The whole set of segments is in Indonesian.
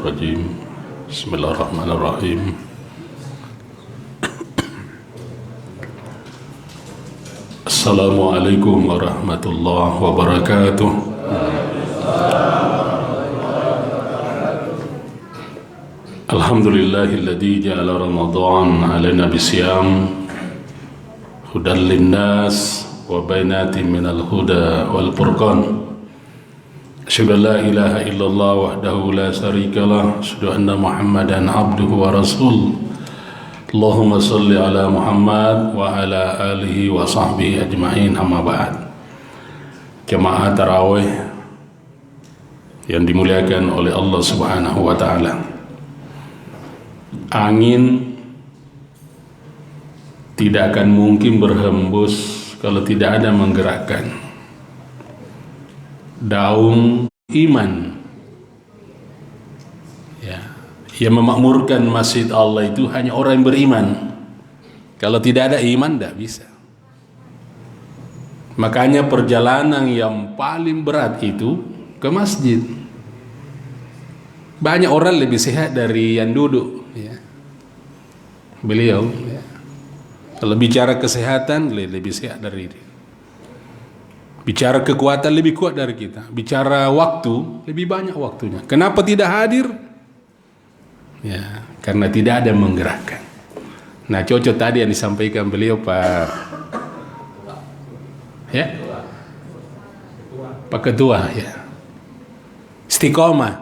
Rajim. Bismillahirrahmanirrahim. Assalamualaikum warahmatullahi wabarakatuh. Alhamdulillahilladzi ja'ala Ramadan 'alaina bisyam hudan linnas wa bainatin minal huda wal furqan. Asyhadu an la ilaha illallah wahdahu la syarikalah, asyhadu anna Muhammadan abduhu wa rasuluh. Allahumma salli ala Muhammad wa ala alihi wa sahbihi ajma'in, amma ba'd. Jemaah tarawih yang dimuliakan oleh Allah Subhanahu wa taala. Angin tidak akan mungkin berhembus kalau tidak ada menggerakkan. Daun iman ya, yang memakmurkan masjid Allah itu hanya orang yang beriman. Kalau tidak ada iman tidak bisa. Makanya perjalanan yang paling berat itu ke masjid. Banyak orang lebih sehat dari yang duduk ya. Beliau ya, kalau bicara kesehatan lebih sehat dari dia. Bicara kekuatan lebih kuat dari kita. Bicara waktu lebih banyak waktunya. Kenapa tidak hadir? Ya, karena tidak ada menggerakkan. Nah, cocok tadi yang disampaikan beliau Pak ya, Pak Ketua ya. Istiqomah.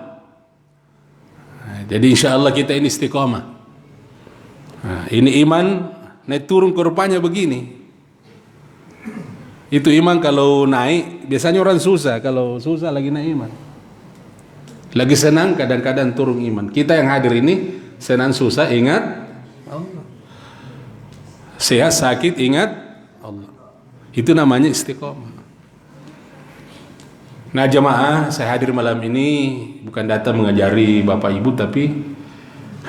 Nah, jadi insya Allah kita ini istiqomah. Nah, ini iman naik turun kurvanya begini. Itu iman kalau naik, biasanya orang susah. Kalau susah lagi naik iman. Lagi senang kadang-kadang turun iman. Kita yang hadir ini senang susah ingat Allah. Sehat sakit ingat Allah. Itu namanya istiqomah. Nah jemaah, saya hadir malam ini bukan datang mengajari Bapak Ibu, tapi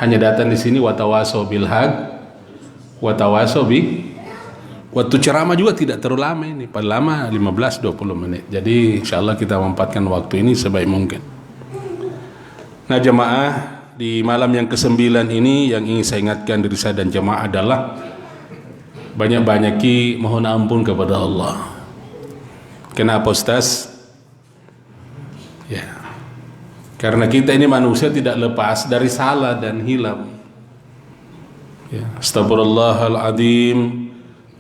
hanya datang di sini watawaso bil haq, watawaso bi. Waktu ceramah juga tidak terlalu lama ini, paling lama 15-20 menit. Jadi insyaallah kita memanfaatkan waktu ini sebaik mungkin. Nah jemaah, di malam yang ke-9 ini yang ingin saya ingatkan diri saya dan jemaah adalah banyak-banyaki mohon ampun kepada Allah. Kenapa Ustaz? Ya, karena kita ini manusia tidak lepas dari salah dan hilaf. Ya, astagfirullahaladzim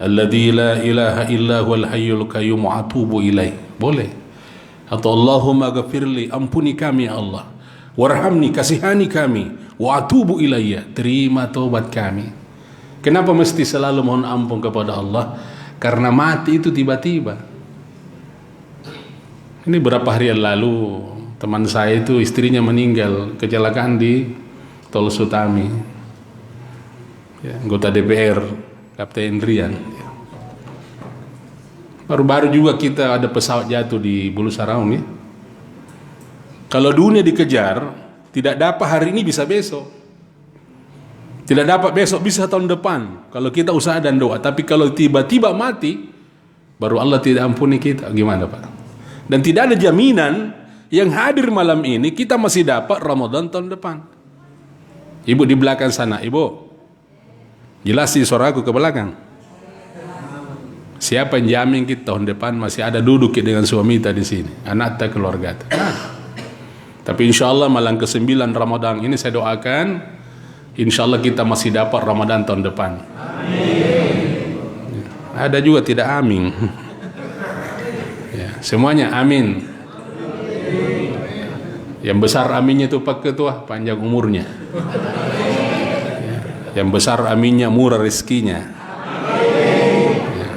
alladzi la ilaha illa huwal hayyul qayyum wa atubu ilaih. Boleh. Atau Allahumma ghafirli, ampuni kami ya Allah. Warhamni, kasihani kami. Wa atubu ilayya, terima taubat kami. Kenapa mesti selalu mohon ampun kepada Allah? Karena mati itu tiba-tiba. Ini berapa hari yang lalu teman saya itu istrinya meninggal kecelakaan di Tol Sutami. Ya, anggota DPR Kapten Rian. Baru-baru juga kita ada pesawat jatuh di Bulu Saraung ya. Kalau dunia dikejar, tidak dapat hari ini bisa besok. Tidak dapat besok bisa tahun depan. Kalau kita usaha dan doa. Tapi kalau tiba-tiba mati, baru Allah tidak ampuni kita. Gimana Pak? Dan tidak ada jaminan yang hadir malam ini kita masih dapat Ramadan tahun depan. Ibu di belakang sana, Ibu. Jelasin suaraku ke belakang. Siapa yang jamin kita tahun depan masih ada duduk dengan suami kita di sini, anak kita, keluarga kita. Tapi insya Allah malam ke-9 Ramadan ini saya doakan, insya Allah kita masih dapat Ramadan tahun depan. Amin. Ada juga tidak amin. Ya, semuanya amin. Yang besar aminnya itu Pak Ketua, panjang umurnya. Yang besar aminnya, murah rezekinya. Ya.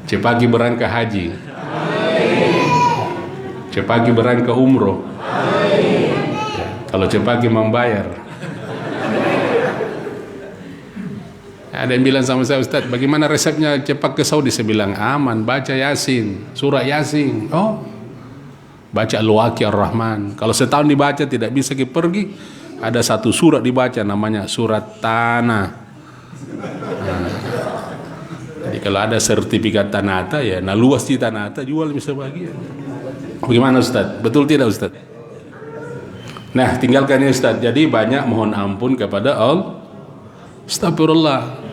Cepagi berangkat haji. Cepagi berangkat umroh. Ya. Kalau cepagi membayar. Ada yang bilang sama saya, Ustaz, bagaimana resepnya cepat ke Saudi? Saya bilang aman, baca Yasin, surah Yasin. Oh, baca Al-Waqi Ar-Rahman. Kalau setahun dibaca tidak bisa pergi. Ada satu surat dibaca namanya surat tanah. Nah, jadi kalau ada sertifikat tanata ya, nah luas di tanata jual bisa bagian. Bagaimana Ustaz? Betul tidak Ustaz? Nah, tinggalkan ini Ustaz. Jadi banyak mohon ampun kepada Allah. Astagfirullah.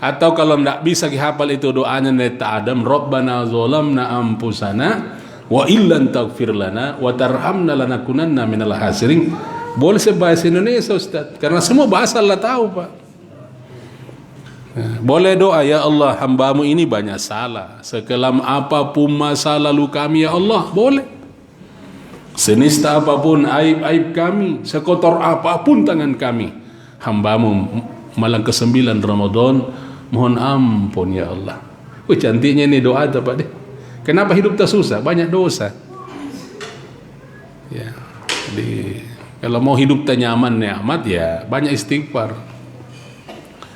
Atau kalau tidak bisa dihafal itu doanya Nabi Adam, Rabbana zalamna anfusana wa illan taghfir lana wa tarhamna lanakunanna minal khasirin. Boleh sebahasa Indonesia Ustaz, karena semua bahasa Allah tahu Pak. Boleh doa, ya Allah hambamu ini banyak salah, sekelam apapun masa lalu kami ya Allah, boleh. Senista apapun aib-aib kami, sekotor apapun tangan kami, hambamu malam ke-9 Ramadan, mohon ampun ya Allah. Cantiknya ini doa Pak deh. Kenapa hidup tak susah? Banyak dosa. Ya, jadi kalau mau hidup tak nyaman nikmat ya banyak istighfar.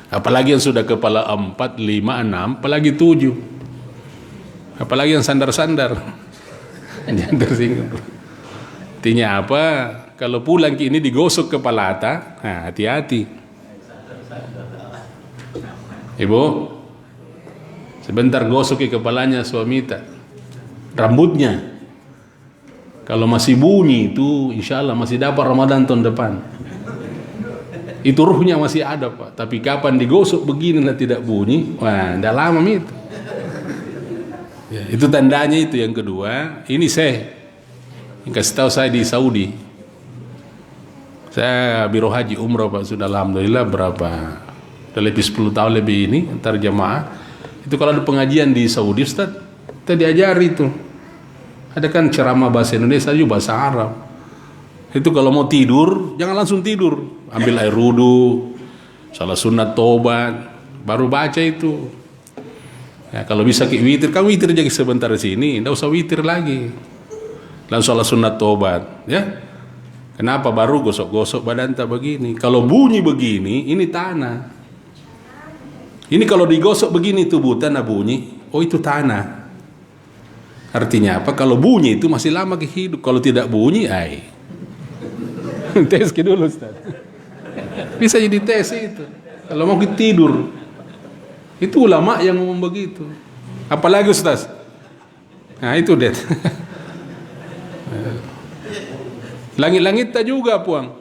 Apalagi yang sudah kepala 4, 5, 6, apalagi 7. Apalagi yang sandar-sandar. Jangan tersinggung. Artinya apa? Kalau pulang ke ini digosok kepala atas, nah hati-hati. Ibu, sebentar gosok ke kepalanya suami tak. Rambutnya. Kalau masih bunyi itu insya Allah masih dapat Ramadan tahun depan. Itu ruhnya masih ada Pak. Tapi kapan digosok begini dan tidak bunyi, wah tidak lama itu. Ya, itu tandanya itu. Yang kedua, ini saya kasih tahu, saya di Saudi. Saya biro haji umrah Pak, sudah alhamdulillah berapa? Udah lebih 10 tahun lebih ini antar jamaah. Itu kalau ada pengajian di Saudi Ustaz, kita diajari itu. Ada kan ceramah bahasa Indonesia juga bahasa Arab. Itu kalau mau tidur jangan langsung tidur, ambil air wudu, salah sunat tobat, baru baca itu. Ya, kalau bisa ke witir, kamu witir aja sebentar di sini, tidak usah witir lagi. Langsung salah sunat tobat, ya. Kenapa baru gosok-gosok badan tak begini? Kalau bunyi begini, ini tanah. Ini kalau digosok begini tubuh tanah bunyi, oh itu tanah. Artinya apa? Kalau bunyi itu masih lama hidup. Kalau tidak bunyi, tes dulu Ustaz. Bisa jadi tes itu. Kalau mau tidur, itu ulama yang ngomong begitu. Apalagi Ustaz? Nah itu deh. Langit-langit tak juga puang.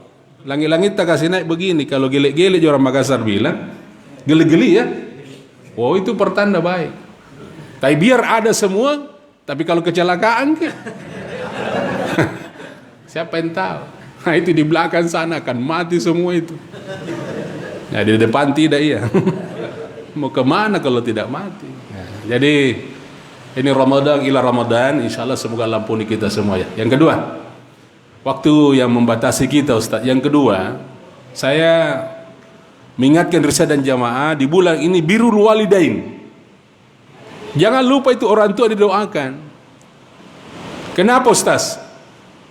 Langit-langit tak kasih naik begini. Kalau gelek-gelek orang Makassar bilang, geli-geli ya. Wow itu pertanda baik. Tapi biar ada semua. Tapi kalau kecelakaan ke? Siapa yang tahu? Nah itu di belakang sana akan mati semua itu. Nah di depan tidak iya. Mau kemana kalau tidak mati? Nah, jadi ini Ramadan ila Ramadan, insya Allah semoga ampuni kita semua ya. Yang kedua, waktu yang membatasi kita Ustaz. Yang kedua, saya mengingatkan Irsyad dan jamaah di bulan ini birrul walidain. Jangan lupa itu orang tua didoakan. Kenapa Ustaz?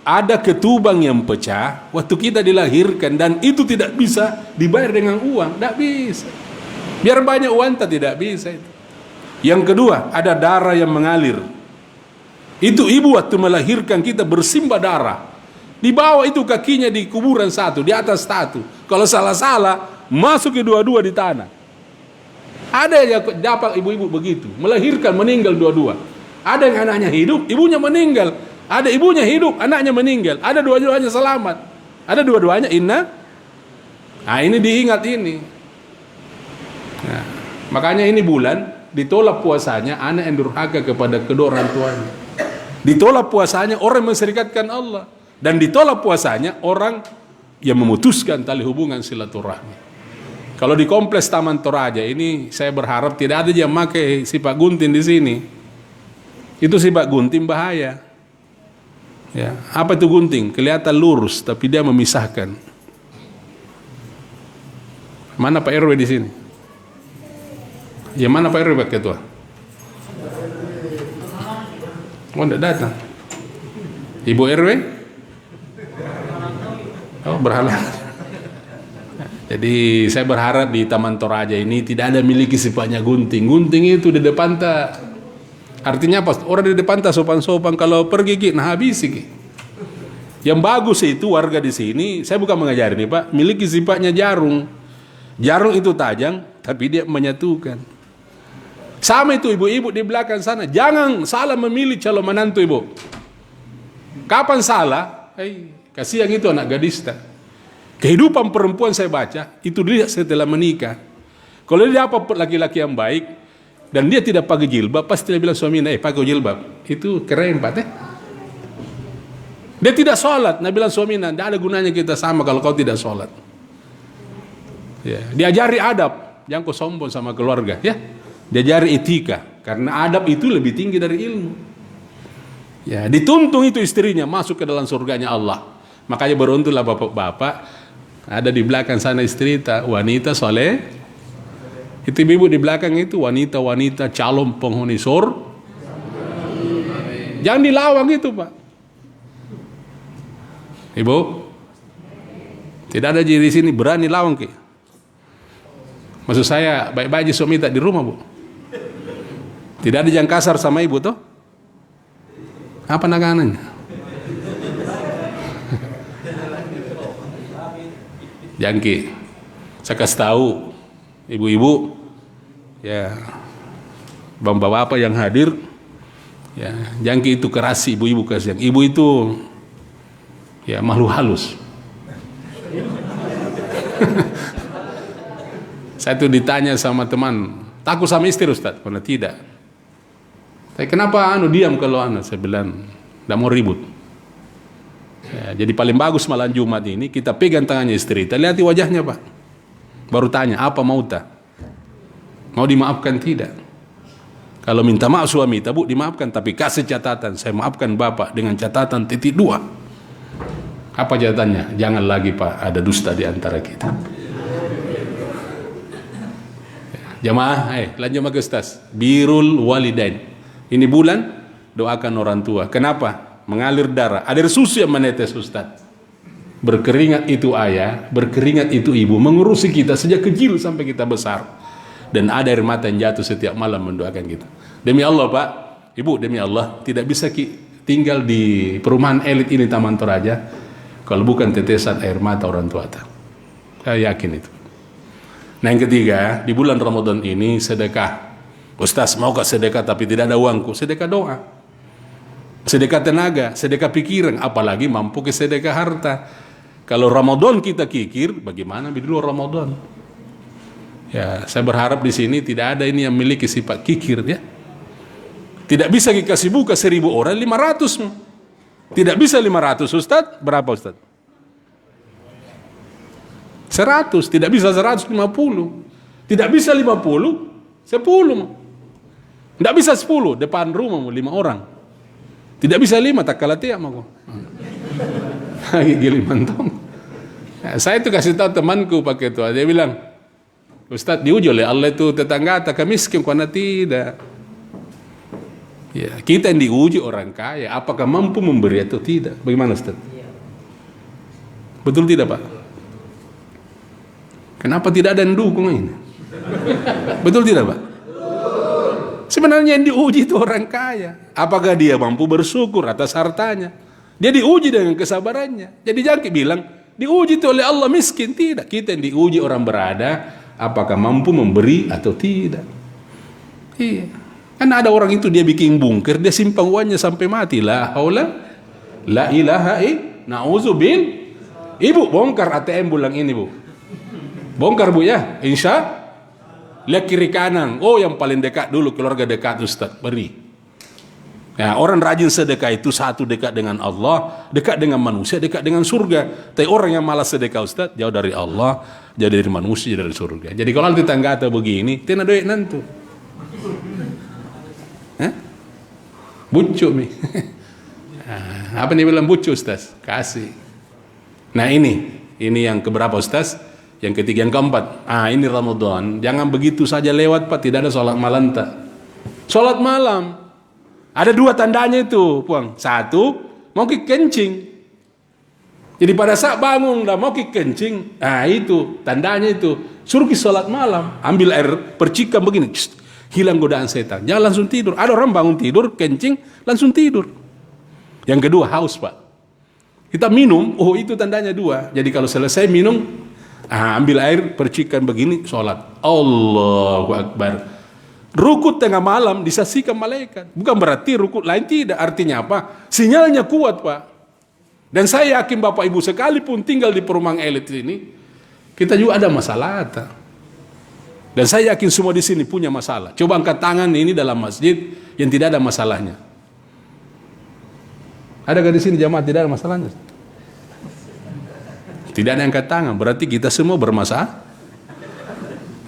Ada ketubang yang pecah waktu kita dilahirkan dan itu tidak bisa dibayar dengan uang, tidak bisa. Biar banyak uang tidak bisa itu. Yang kedua, ada darah yang mengalir. Itu ibu waktu melahirkan kita bersimbah darah. Di bawah itu kakinya di kuburan satu, di atas satu. Kalau salah-salah, masuk ke dua-dua di tanah. Ada yang dapat ibu-ibu begitu, melahirkan meninggal dua-dua. Ada yang anaknya hidup, ibunya meninggal. Ada ibunya hidup, anaknya meninggal. Ada dua-duanya selamat. Ada dua-duanya inna. Nah ini diingat ini. Nah, makanya ini bulan ditolak puasanya anak yang durhaka kepada kedua orang tuanya. Ditolak puasanya orang yang menserikatkan Allah. Dan ditolak puasanya orang yang memutuskan tali hubungan silaturahmi. Kalau di kompleks Taman Toraja ini saya berharap tidak ada yang pakai sifat gunting di sini. Itu sifat gunting bahaya. Ya, apa itu gunting? Kelihatan lurus tapi dia memisahkan. Mana Pak RW di sini? Ya mana Pak RW Pak Ketua? Oh, tidak datang. Ibu RW? Oh, berhalangan. Jadi saya berharap di Taman Toraja ini tidak ada miliki sifatnya gunting. Gunting itu di depan tak. Artinya apa? Orang di depan tak sopan-sopan, kalau pergi nah habis sih. Yang bagus itu warga di sini, saya bukan mengajari nih Pak, miliki sifatnya jarum. Jarum itu tajam, tapi dia menyatukan. Sama itu ibu-ibu di belakang sana, jangan salah memilih calon menantu ibu. Kapan salah? Kasihan itu anak gadis. Kehidupan perempuan saya baca, itu dia setelah menikah. Kalau dia apa laki-laki yang baik, dan dia tidak pakai jilbab, pasti dia bilang suaminya, pakai jilbab. Itu keren Pak. Dia tidak sholat, Nabi bilang suaminya, tidak ada gunanya kita sama kalau kau tidak sholat. Ya, diajari adab, jangan kau sombong sama keluarga. Ya, diajari etika, karena adab itu lebih tinggi dari ilmu. Ya, dituntun itu istrinya masuk ke dalam surganya Allah. Makanya beruntunglah bapak-bapak, ada di belakang sana istri wanita soleh. Itu ibu di belakang itu wanita-wanita calon penghuni surga. Jangan dilawang itu Pak. Ibu, tidak ada di sini berani lawang ke. Maksud saya baik-baik aja suami tak di rumah Bu. Tidak ada yang kasar sama ibu toh? Apa nagananya? Jangki, saya kasih tahu ibu-ibu, ya, bapak-bapak yang hadir, ya, jangki itu keras, ibu-ibu kasihan. Ibu itu, ya, makhluk halus. Saya tuh ditanya sama teman, takut sama istri Ustaz? Karena tidak. Tapi kenapa diam kalau saya bilang tidak mau ribut. Ya, jadi paling bagus malam Jumat ini kita pegang tangannya istri, kita lihat wajahnya Pak. Baru tanya apa mau tak? Mau dimaafkan tidak? Kalau minta maaf suami, Bu dimaafkan, tapi kasih catatan, saya maafkan Bapak dengan catatan titik 2. Apa catatannya? Jangan lagi Pak ada dusta di antara kita. Jamaah, lanjut ke Ustaz. Birrul walidain. Ini bulan doakan orang tua. Kenapa? Mengalir darah. Ada susu yang menetes Ustaz. Berkeringat itu ayah, berkeringat itu ibu, mengurusi kita sejak kecil sampai kita besar. Dan ada air mata yang jatuh setiap malam mendoakan kita. Demi Allah Pak, Ibu, demi Allah, tidak bisa tinggal di perumahan elit ini Taman Toraja kalau bukan tetesan air mata orang tua. Saya yakin itu. Nah yang ketiga, di bulan Ramadan ini sedekah. Ustaz, mau gak sedekah tapi tidak ada uangku? Sedekah doa, sedekah tenaga, sedekah pikiran, apalagi mampu ke sedekah harta. Kalau Ramadan kita kikir, bagaimana di luar Ramadan? Ya, saya berharap di sini tidak ada ini yang memiliki sifat kikir, ya. Tidak bisa dikasih buka 1000 orang 500. Tidak bisa 500 Ustaz, berapa Ustaz? 100, tidak bisa 150. Tidak bisa 50, 10. Tidak bisa 10, depan rumah 5 orang. Tidak bisa 5, tak kalah tiap aku. Gili mantong. Nah, saya itu kasih tahu temanku pakai itu, dia bilang, Ustaz diuji oleh Allah itu tetangga tak miskin karena tidak. Ya, kita yang diuji orang kaya, apakah mampu memberi atau tidak? Bagaimana Ustaz? Betul tidak Pak? Kenapa tidak ada yang dukung ini? Betul tidak Pak? Sebenarnya yang diuji itu orang kaya. Apakah dia mampu bersyukur atas hartanya? Dia diuji dengan kesabarannya. Jadi jangan bilang diuji itu oleh Allah miskin. Tidak, kita yang diuji orang berada, apakah mampu memberi atau tidak. Iya. Karena ada orang itu dia bikin bunker, dia simpan uangnya sampai mati. La haula la ilaha na'udzubil. Ibu bongkar ATM bulan ini Bu. Bongkar Bu ya, insya. Lihat kiri kanan. Oh yang paling dekat dulu, keluarga dekat Ustaz, beri. Ya, orang rajin sedekah itu satu dekat dengan Allah, dekat dengan manusia, dekat dengan surga. Tapi orang yang malas sedekah Ustaz, jauh dari Allah, jauh dari manusia, jauh dari surga. Jadi kalau tetangga atau begini, tina doik nantu. Bucu mi. Apa nih bilang bucu Ustaz? Kasih. Nah ini yang keberapa Ustaz? Yang ketiga, yang keempat. Ini Ramadan. Jangan begitu saja lewat Pak, tidak ada sholat malam tak. Sholat malam. Ada 2 tandanya itu, Puang. 1, mau kencing. Jadi pada saat bangun dah mau kencing, itu tandanya itu. Suruh ke sholat malam. Ambil air percikan begini. Hilang godaan setan. Jangan langsung tidur. Ada orang bangun tidur, kencing, langsung tidur. Yang kedua, haus Pak. Kita minum, itu tandanya 2. Jadi kalau selesai minum, ambil air percikan begini, sholat. Allahu Akbar. Rukut tengah malam disaksikan malaikat. Bukan berarti rukut lain tidak. Artinya apa? Sinyalnya kuat Pak. Dan saya yakin Bapak Ibu sekalipun tinggal di perumahan elit ini, kita juga ada masalah. Dan saya yakin semua di sini punya masalah. Coba angkat tangan ini dalam masjid yang tidak ada masalahnya. Adakah di sini jamaah tidak ada masalahnya? Tidak ada yang angkat tangan, berarti kita semua bermasalah.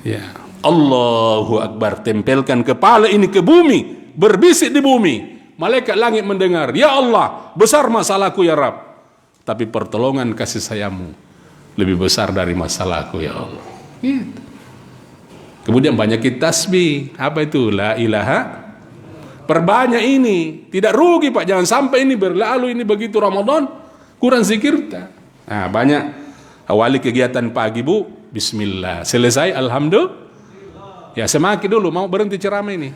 Ya. Allahu Akbar, tempelkan kepala ini ke bumi, berbisik di bumi. Malaikat langit mendengar, ya Allah, besar masalahku ya Rabb. Tapi pertolongan kasih sayangmu lebih besar dari masalahku ya Allah. Gitu. Kemudian banyak kita tasbih. Apa itu? La ilaha. Perbanyak ini. Tidak rugi Pak. Jangan sampai ini berlalu ini begitu Ramadan kurang zikir. Nah, banyak. Awali kegiatan pagi Bu, bismillah. Selesai alhamdulillah. Ya semakin dulu mau berhenti ceramah ini.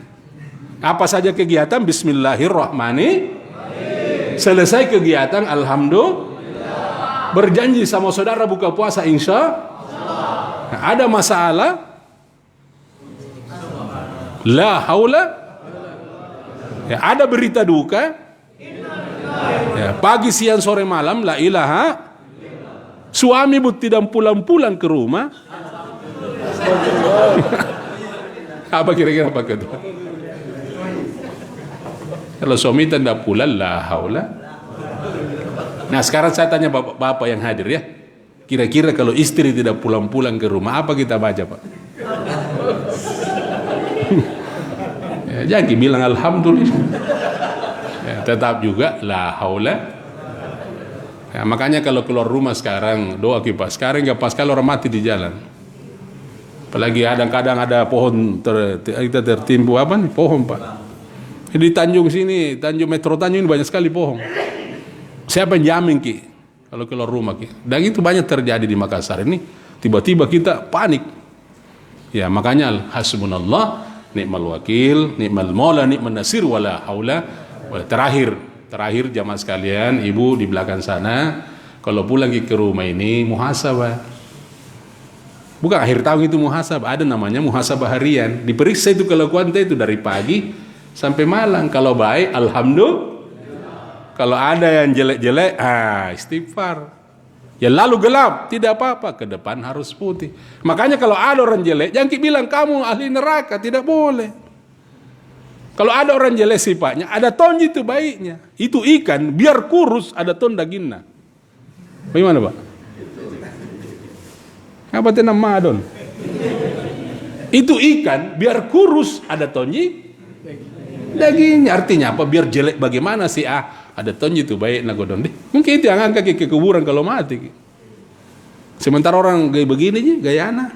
Apa saja kegiatan bismillahirrahmanirrahim. Selesai kegiatan alhamdulillah. Berjanji sama saudara buka puasa insya Allah. Nah, ada masalah la haula ya, ada berita duka ya, pagi siang sore malam la ilaha. Suami bu tidak pulang-pulang ke rumah. Apa kira-kira apa kedua? Kalau suami tidak pulang la haula. Nah sekarang saya tanya bapak-bapak yang hadir ya, kira-kira kalau istri tidak pulang-pulang ke rumah apa kita baca Pak? Ya, jangan bilang alhamdulillah. Ya, tetap juga la haula. Ya, makanya kalau keluar rumah sekarang doa kipas. Sekarang nggak pas kalau orang mati di jalan. Apalagi kadang-kadang ada pohon kita tertimbu apa nih pohon Pak. Di Tanjung sini, Tanjung Metro Tanjung ini banyak sekali pohon. Siapa yang jamin Ki kalau keluar rumah Ki? Dan itu banyak terjadi di Makassar ini. Tiba-tiba kita panik. Ya makanya hasbunallah, ni'mal wakil, ni'mal maula, ni'man nasir, wala haula. Terakhir jamaah sekalian, ibu di belakang sana, kalau pulang ke rumah ini muhasabah. Bukan akhir tahun itu muhasabah, ada namanya muhasabah harian. Diperiksa itu kelakuan itu dari pagi sampai malam. Kalau baik, alhamdulillah. Kalau ada yang jelek-jelek, istighfar. Ya lalu gelap, tidak apa-apa. Ke depan harus putih. Makanya kalau ada orang jelek, jangan bilang kamu ahli neraka, tidak boleh. Kalau ada orang jelek sifatnya, ada tonji itu baiknya. Itu ikan, biar kurus, ada ton dagingnya. Bagaimana Pak? Apa itu nama adon? Itu ikan, biar kurus, ada tonji dagingnya. Artinya apa? Biar jelek bagaimana sih? Ada tonji itu baik nagodon deh. Mungkin itu yang angkat ke kuburan kalau mati. Sementara orang gaya begini aja, gaya anak.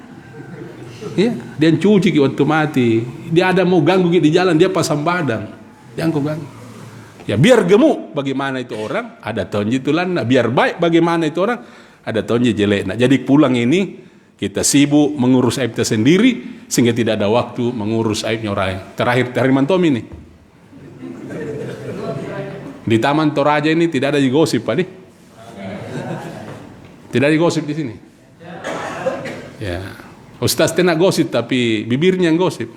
Ya, dia cuci waktu mati. Dia ada mau ganggu di jalan, dia pasang badan. Jangan kau ganggu. Ya biar gemuk bagaimana itu orang, ada tonji tulan. Biar baik bagaimana itu orang, ada tonji jelek. Nah, jadi pulang ini kita sibuk mengurus aib kita sendiri sehingga tidak ada waktu mengurus aibnya orang lain. Terakhir Mantom ini. Di Taman Toraja ini tidak ada gosip Pak nih. Tidak ada gosip di sini. Ya, Ustaz tidak gosip tapi bibirnya yang gosip.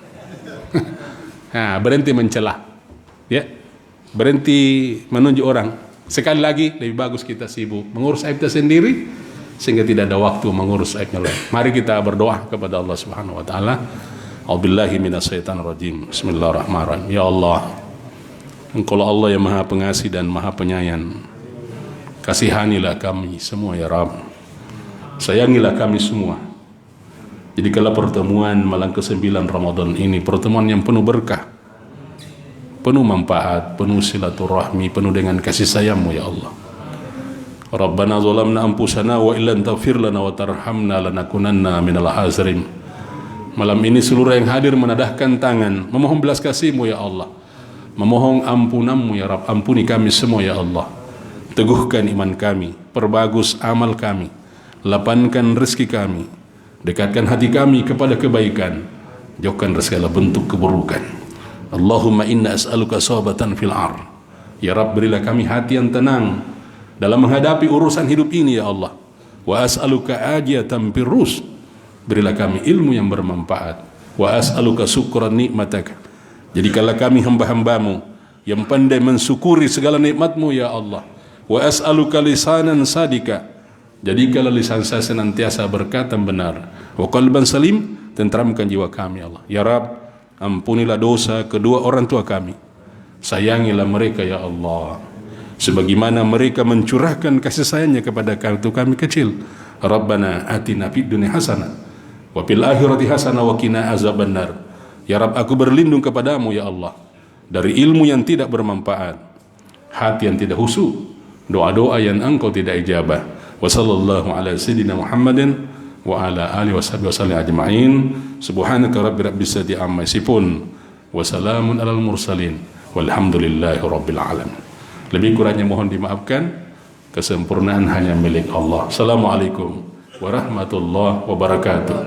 Nah, berhenti mencela. Ya, berhenti menunjuk orang. Sekali lagi lebih bagus kita sibuk mengurus aib kita sendiri sehingga tidak ada waktu mengurus aibnya lain. Mari kita berdoa kepada Allah Subhanahu Wa Taala. A'udzubillahi minasyaitonirrajim. Bismillahirrahmanirrahim. Ya Allah, Engkau Allah yang Maha Pengasih dan Maha Penyayang. Kasihanilah kami semua ya Rabb. Sayangilah kami semua. Jadi kalau pertemuan malam ke-9 Ramadan ini pertemuan yang penuh berkah, penuh manfaat, penuh silaturahmi, penuh dengan kasih sayangmu ya Allah. Rabbana zalamna anfusana wa illam taghfir lana wa tarhamna lanakunanna minal khasirin. Malam ini seluruh yang hadir menadahkan tangan memohon belas kasih-Mu ya Allah. Memohon ampunanmu ya Rabb. Ampuni kami semua ya Allah. Teguhkan iman kami, perbagus amal kami, lapangkan rezeki kami, dekatkan hati kami kepada kebaikan, jauhkan dari segala bentuk keburukan. Allahumma inna as'aluka sawabatan fil ar. Ya Rabb, berilah kami hati yang tenang dalam menghadapi urusan hidup ini ya Allah. Wa as'aluka ajiyatan birrus. Berilah kami ilmu yang bermanfaat. Wa as'aluka syukran nikmataka. Jadikanlah kami hamba-hambamu yang pandai mensyukuri segala nikmat-Mu ya Allah. wa as'aluka lisanan sadika, jadikanlah lisan saya senantiasa berkata benar, wa qalban salim, tenteramkan jiwa kami Allah. Ya Rabb, ampunilah dosa kedua orang tua kami, sayangilah mereka ya Allah, sebagaimana mereka mencurahkan kasih sayangnya kepada kami waktu kami kecil. Rabbana atina fid dunya hasanah wa fil akhirati hasanah wa qina azabannar. Ya Rabb, aku berlindung kepadamu ya Allah dari ilmu yang tidak bermanfaat, hati yang tidak khusyuk, doa-doa yang engkau tidak ijabah. Wa sallallahu ala sayyidina Muhammadin wa ala alihi wasallam ajma'in. Subhanaka rabbil izzati amma yasifun wa salamun alal mursalin walhamdulillahi rabbil alamin. Lebih kurangnya mohon dimaafkan, kesempurnaan hanya milik Allah. Assalamualaikum warahmatullahi wabarakatuh.